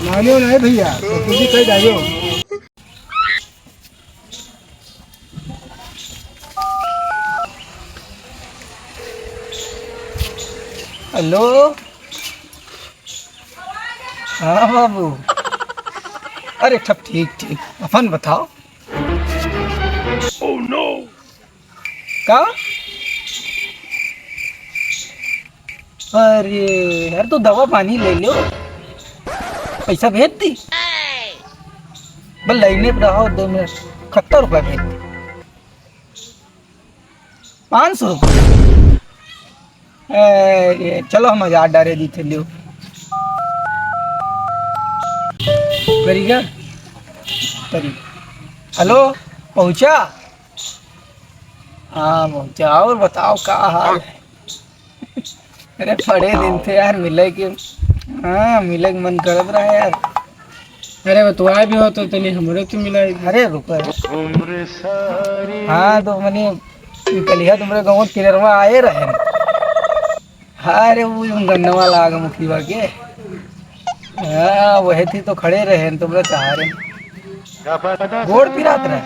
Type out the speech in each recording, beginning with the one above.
मानियो नहीं भैया तो तुझे कही जाइयो। हेलो। हाँ बाबू। अरे सब ठीक ठीक, अपन बताओ। Oh no. का? अरे यार तो दवा पानी ले लो, पैसा भेज दी। बस लाइने पे रहो 2 मिनट। 71 रुपया भेज दी। 500 रुपया। अरे चलो हम 1000 डारे दी थे लियो। करिएगा करिए। हेलो। पहुंचा? हाँ पहुंचा। और बताओ क्या हाल है? अरे बड़े दिन थे यार मिले के। हाँ मिले के मन करत रहा यार। अरे बतवाए भी हो तो तनी हमरे तो मिला। अरे रुको। हाँ तो मैंने कलिया तुम्हारे गाँव किनरवा आए रहे। अरे वो गन्नवा लाग मुखिया के। हाँ वही थी तो खड़े रहे तुम्हारे सहारे। गोड़ पिरात रहे।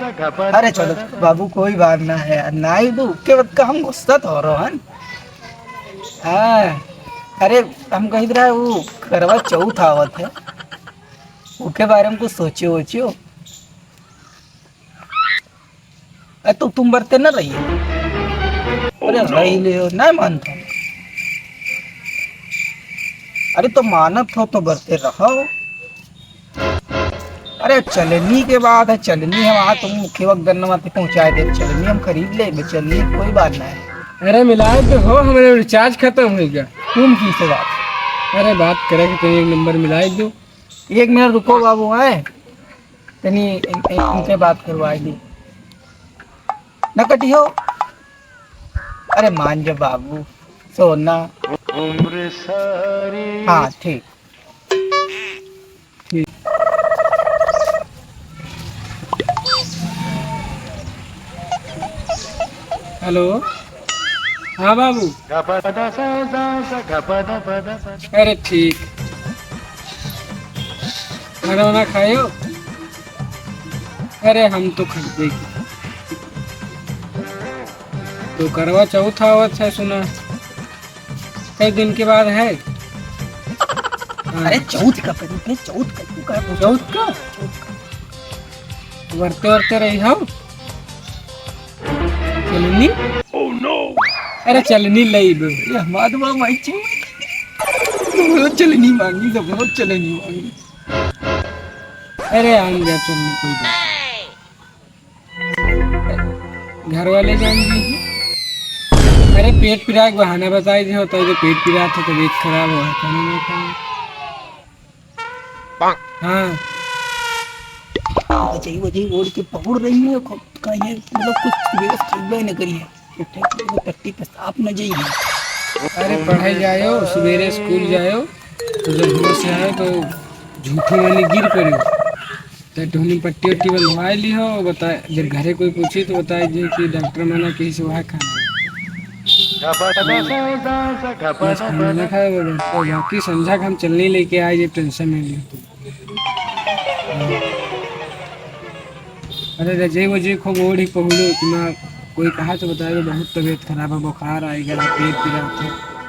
अरे चलो बाबू कोई बात ना है यार, ना ही तो के वक्त का हम गुस्सा तो हो रहा है। हाँ अरे हम कही रहे वो करवा चौथ आवत है, उसके बारे में कुछ सोचियो वोचियो। अरे तो तुम बरते न रहिए। अरे रही ले नहीं मानता। अरे तो मानत हो तो बरते रहो। अरे चलनी के बाद है, चलनी हम वहाँ तुम मुख्य वक्त गन्ना पहुँचा दे, चलनी हम खरीद ले, चलनी कोई बात ना है। अरे मिलाए तो हो, हमारे रिचार्ज खत्म हो गया। तुम की से बात? अरे बात करे कि तनी एक नंबर मिलाए दो। 1 मिनट रुको बाबू आए तनी इनसे बात करवाई दी न कटियो। अरे मान जा बाबू सोना। हाँ ठीक ठीक। हेलो। हाँ बाबू। अरे ठीक। खाना वाना खाए हो? अरे हम तो खरीदे की। तो करवा चौथ आवत है सुना, कई दिन के बाद है। अरे चौथ का पहले चौथ का तू का चौथ का वर्ते वर्ते रही हो चलनी। Oh no. अरे चलनी लई दो। ये हमारे माँ माई चू तो चलनी मांगी, तो बहुत चलनी मांगी। अरे आन गया चलनी कोई बात। घर वाले जान दी। अरे पेट पीड़ा के बहाना बताई दी होता है, तो पेट पीड़ा था, तबीयत खराब हुआ था नहीं खाया। हाँ बचाई बचाई ओढ़ के पकड़ रही है का ये मतलब कुछ व्यवस्था नहीं करी है। टट्टी पेशाब न जाइए। अरे पढ़ाई जायो, सवेरे स्कूल जायो, तो जब घर से आयो तो झूठी वाली गिर पड़ी, तो टोनी पट्टी वट्टी बंधवाई ली हो। बताए जब घरे कोई पूछी तो बताए जी कि डॉक्टर मना कहीं से वहाँ खाना बस खाना ना खाए बोले। तो बाकी समझा कि हम चलने लेके आए, जब टेंशन में ली तो। अरे रजे वजे खूब ओढ़ ही पहुँचो इतना, कोई कहा तो बताए बहुत तबीयत खराब है, बुखार आएगा, पेट पीड़ा था,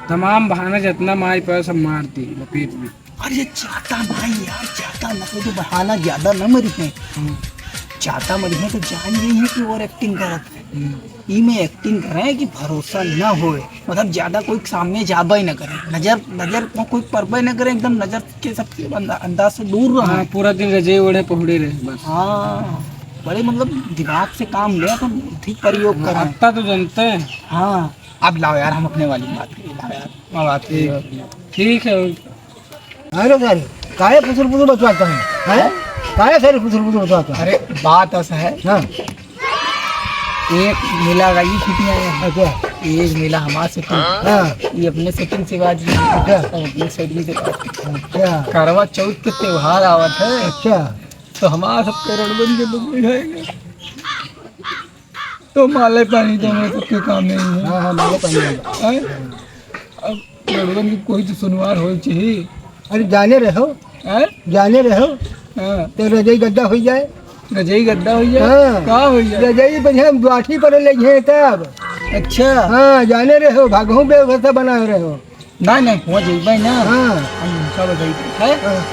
तमाम बहाना जितना मार पर सब मार दी लपेट में। अरे चाहता भाई यार, चाहता न तो बहाना ज्यादा न मरी है। चाहता मरी है तो जान गई है कि और एक्टिंग करत है। ई में एक्टिंग करे कि भरोसा न होए, मतलब ज्यादा कोई सामने जाबे न करे, नजर नजर कोई परबे न करे, एकदम नजर के सबके अंदाज से दूर रहा। हाँ पूरा दिन रजे ओढ़े पहुड़े रहे बस। हाँ बड़े मतलब दिमाग से काम ले तो ठीक प्रयोग करें। आता तो जानते हैं। हाँ अब लाओ यार हम अपने वाली बात करें। लाओ यार बात ठीक है। हेलो सर, काहे फुसुर फुसुर बचवाता है? हैं काहे सर फुसुर फुसुर बचवाता है? अरे बात ऐसा है। हाँ एक मिला गई छुट्टियाँ हैं। अच्छा एक मिला हमारे सेटिंग। हाँ ये अपने सेटिंग से बात की। अच्छा अपने सेटिंग से बात। अच्छा करवा चौथ के त्योहार आवत है। अच्छा तो हमारा सबके रणबंद के लोग जाएंगे तो माले पानी दोनों सबके काम नहीं है। हाँ हाँ माले पानी अब लड़वन की कोई तो सुनवार हो चाहिए। अरे जाने रहो, हैं? जाने रहो हाँ, तो रजाई गद्दा हो जाए। रजाई गद्दा हो जाए। हाँ। कहाँ हो जाए? रजाई पर हम गाठी पर लगे तब। अच्छा। हाँ जाने रहो, भागहू व्यवस्था बना रहो। ना नहीं पहुँच जाइए ना। हाँ हम उनका बताई है हाँ।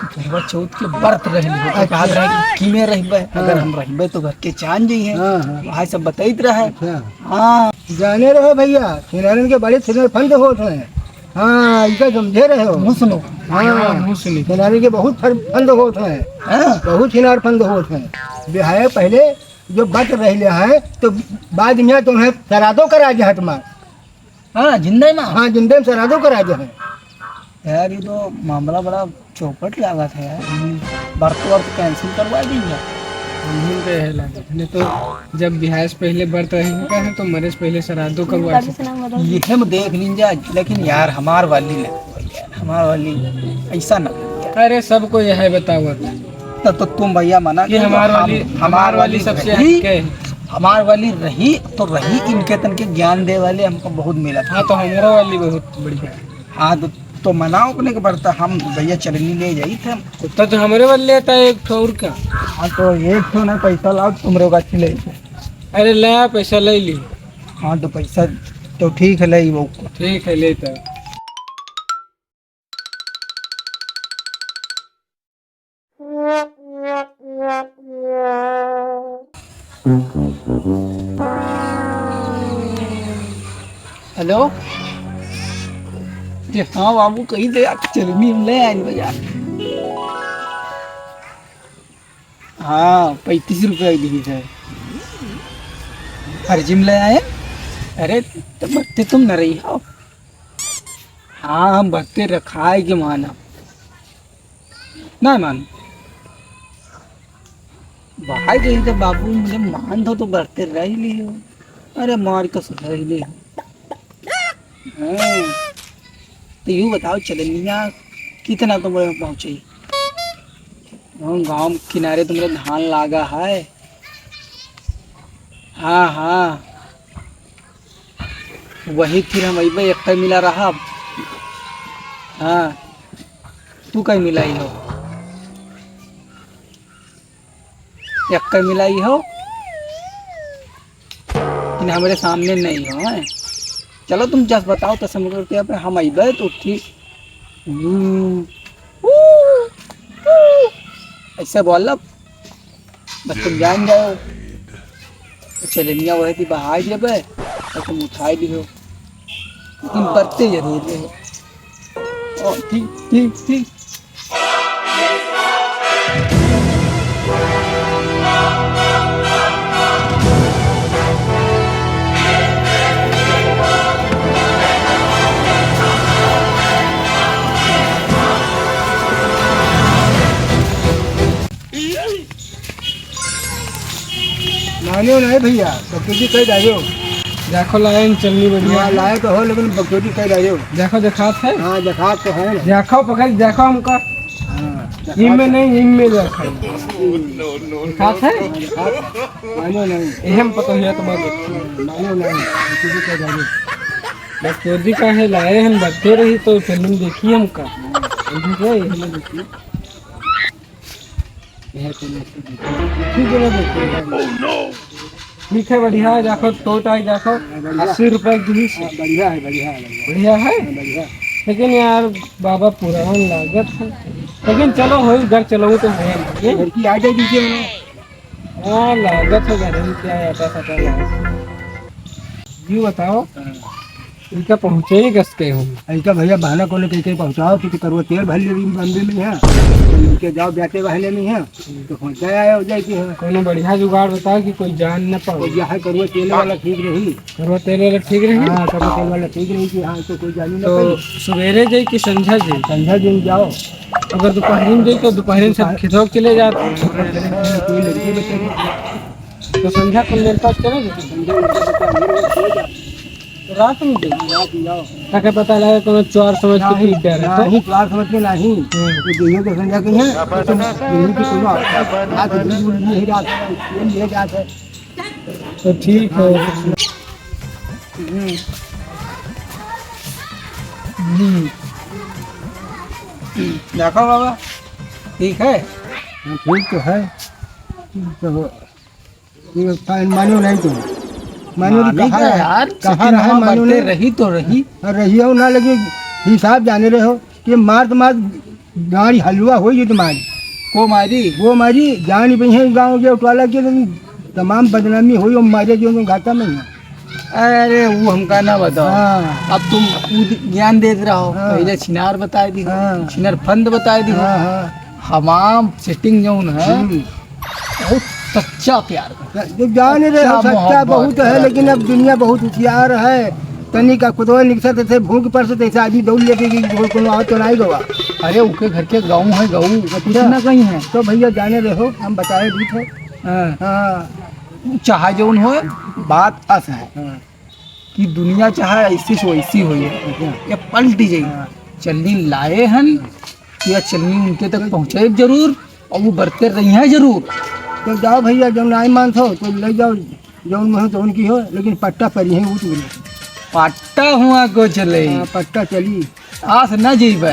करवा चौथ के व्रत रहे कहा रहे कि में रहबे, अगर हम रहबे तो घर के जान जाइए। हाँ हाँ। वहाँ सब बताइत रहे। अच्छा हाँ जाने रहो भैया, सिनारन के बड़े सिनार फंद होते हैं। हाँ इसका समझे रहे हो। मुँह सुनो। हाँ मुँह सुनी। सिनारन के बहुत फंद होते हैं, हाँ? बहुत सिनार फंद होते हैं। बिहाय पहले जो बच रहे हैं तो बाद में तुम्हें सरादो करा जाए तुम्हारा। हाँ जिंदा में। हाँ जिंदे में सरादो करा जाए। यार ये तो मामला बड़ा चौपट लगा था यार। व्रत वर्त कैंसिल करवा देंगे। हमहूँ के है लागत नहीं तो जब बिहार से पहले व्रत रहेगा है तो मरे से पहले श्राद्धो करवा सकते। ये हम देख लीजिए, लेकिन यार हमार वाली ना यार, हमार वाली ऐसा ना यार। अरे सबको यह है बताओ तो तुम भैया मना कि करो, हमार वाली सबसे रही, हटके है। हमार वाली रही तो रही। इनके तन के ज्ञान दे वाले हमको बहुत मिला था। हाँ तो हमारा वाली बहुत बढ़िया है। हाँ तो मनाओ अपने के बढ़ता, हम भैया चलनी ले जाई थे। कुत्ता तो हमारे वाले लेता है एक ठोर का। हाँ तो एक तो ना पैसा लाओ तुमरे का ले। अरे ले पैसा ले ली। हाँ तो पैसा तो ठीक है ले वो। ठीक है लेता। हेलो। ये हाँ बाबू कहीं दे चलनी हम ले आए बाजार। हाँ 35 रुपये की दी है। अर्जिम ले आए। अरे तो भक्ति तुम न रही हो। हाँ हम भक्ति रखाए के माना ना मान भाई गई तो बाबू मुझे मान दो तो बढ़ते रह ही ली हो। अरे मार को सुधर ही ली हो। हाँ तो यूँ बताओ चलनिया कितना तुम्हारे में पहुँची। गाँव किनारे तुम्हारे धान लागा है। हाँ हाँ वही फिर हम अबे एक मिला रहा। हाँ तू कहीं मिलाई हो, एक मिलाई हो कि हमारे सामने नहीं हो है? चलो तुम जस बताओ तो समझ करते पे हम अबे तो ठीक। ऐसे बोल बस तुम जान जाओ। चलनिया वही थी बहा जब तो तुम उठाई भी हो, लेकिन बरते जरूर हो। ठीक ठीक ठीक। मानियो नहीं भैया, बकचोदी कह डालो। देखो लाइन चलनी बढ़िया हाँ लाए तो हो लेकिन बकचोदी कह डालो। देखो दिखात है। हाँ जखात तो है ना। देखो पकड़ देखो हमका हाँ इम में नहीं इम में देखो दिखात है। मानियो नहीं, एहम पता है तो बात मानियो नहीं, बकचोदी कह डालो। बस चोरी का है लाए हम बच्चे रही तो फिल्म देखी हमका देखी ठीक है देखिए ठीक है बढ़िया है। देखो टोट आई देखो 80 रुपए की हाँ, बढ़िया है बढ़िया है बढ़िया है। बढ़िया। लेकिन यार बाबा पुरान लागत है, लेकिन चलो हो घर चलो तो है ये। घर की आ जाए दीजिए उन्हें। हाँ लागत है घर में क्या आता सता ये बताओ इनका पहुँचे ही गस के हूँ। ऐसा भैया बहाना को लेकर पहुँचाओ कि करो तेल भर ले बंदे में है तो लेके जाओ ब्याटे बहले में है तो पहुँचाया हो जाए कि है। कोनो बढ़िया जुगाड़ बताओ कि कोई जान न पाओ। कोई यहाँ करो तेल वाला ठीक रही। करो तेल वाला ठीक रही। हाँ करो तेल वाला ठीक रही कि हाँ तो कोई जानी ना तो पाई। सवेरे जाए कि संध्या जाए? संध्या दिन जाओ। अगर दोपहर में जाए तो दोपहर में सब खिदौक चले जाते। कोई लड़की बच्चे तो संध्या को मेरे पास चले जाते। संध्या लड़के बच्चे हो जाए तो रात में जाए रात जाओ। ताकि पता लगे कोनो चोर समझ के ठीक डर है। नहीं क्लास समझ के नहीं तो दुनिया के संध्या की है तो दुनिया की कोनो रात नहीं रात तेल ले जाते। तो ठीक है। देखो बाबा ठीक है। हाँ, ठीक तो है। तो ये मानो नहीं तुम मानो तो मानी कहाँ का है यार कहाँ रहा मानो बढ़ते ने रही तो रही। रही हो ना लगे हिसाब जाने रहे हो कि मार तो मार गाड़ी हलवा हो गई तुम्हारी को मारी वो मारी जान भी है गाँव के उठवाला के तमाम बदनामी हुई और मारे जो तुम घाटा में है। अरे वो हमका ना बताओ। हाँ अब तुम ज्ञान दे रहो। हाँ। पहले छिनार बताए दी हाँ। छिनार फंद बताए दी हाँ हाँ हमाम सेटिंग जो है हम्म। बहुत सच्चा प्यार का। जो जान रहे हो सच्चा सच्चा मोहब्बत बहुत है लेकिन अब दुनिया बहुत होशियार है तनी का खुदवा निकसा थे भूख पर से ऐसे आदमी दौड़ लेते कि कोनो आओ तो नहीं गवा अरे उनके घर के गाँव है गऊ कुछ ना कहीं है। तो भैया जाने रहो हम बताए भी थे। हाँ। हाँ चाहे जो हो बात अस है हाँ कि दुनिया चाहे ऐसी से वैसी हो या पलटी जाए हाँ। चलनी लाए हन या चलनी उनके तक पहुँचे जरूर और वो बढ़ते रही हैं जरूर। तो जाओ भैया जब नहीं मानते हो तो ले जाओ जौन में हो तो उनकी हो लेकिन पट्टा पर ही उठ गए। पाटा हुआ को चले हाँ, पट्टा चली आस न जीब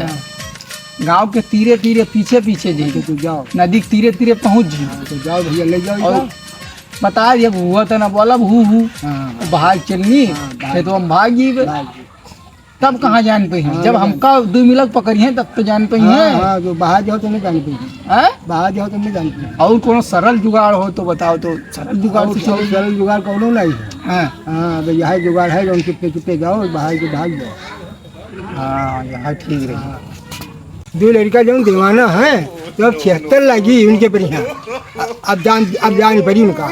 गांव के तीरे तीरे पीछे पीछे जी तो जाओ नदी के तीरे तीरे पहुंच जी तो जाओ भैया ले जाओ और जाओ। बता जब हुआ तो ना बोला हूँ हाँ भाग चलनी हाँ, भाग। फिर तो हम भाग जीब भाग। तब कहाँ जान पे हैं हाँ, जब लेकिन- हमका 2 मिनट पकड़ी हैं तब तो जान पे हाँ हैं। हाँ जो बाहर जाओ तो नहीं जानते हैं? बाहर जाओ तो नहीं जानते और कोनो सरल जुगाड़ हो तो बताओ तो सरल जुगाड़ से चलो। सरल जुगाड़ कौनो नहीं है। हाँ हाँ तो यही जुगाड़ है जो उनके पे चुपे जाओ बाहर के भाग जाओ। हाँ यहाँ ठीक रही। दो लड़का जो दीवाना है तो अब 76 लगी उनके पर यहाँ अब जान पड़ी उनका